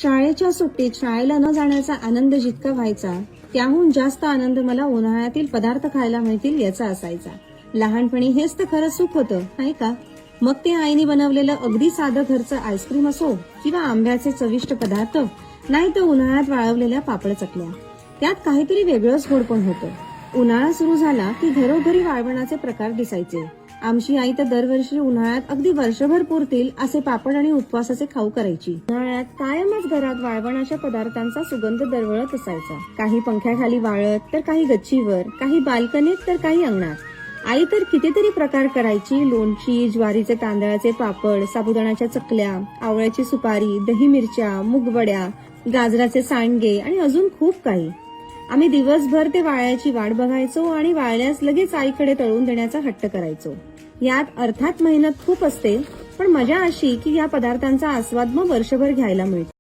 शाळेच्या सुट्टीत शाळेला न जाण्याचा आनंद जितका व्हायचा त्याहून जास्त आनंद मला उन्हाळ्यातील पदार्थ खायला मिळतील याचा असायचा. लहानपणी हेच तर खरं सुख होतं, नाही का? मग ते आईने बनवलेलं अगदी साधं घरचं आईस्क्रीम असो किंवा आंब्याचे चविष्ट पदार्थ, नाही तर उन्हाळ्यात वाळवलेल्या पापड चकल्या. त्यात काहीतरी वेगळंच गोड पण होतं. उन्हाळा सुरू झाला की घरोघरी वाळवणाचे प्रकार दिसायचे. आमची आई तर दरवर्षी उन्हाळ्यात अगदी वर्षभर पुरतील असे पापड आणि उपवासाचे खाऊ करायची. उन्हाळ्यात कायमच घरात वाळवणाच्या पदार्थांचा सुगंध दरवळत असायचा. काही पंख्याखाली वाळत, तर काही गच्चीवर, काही बाल्कनीत, तर काही अंगणात. आई तर कितीतरी प्रकार करायची. लोणची, ज्वारीचे तांदळाचे पापड, साबुदाण्याच्या चकल्या, आवळ्याची सुपारी, दही मिरच्या, मुगवड्या, गाजराचे सांडगे आणि अजून खूप काही. आम्ही दिवसभर ते वाळ्याची वाट बघायचो आणि वाळल्यास लगेच आईकडे तळून देण्याचा हट्ट करायचो. यात अर्थात मेहनत खूप असते, पण मजा अशी की या पदार्थांचा आस्वाद मग वर्षभर घ्यायला मिळतो.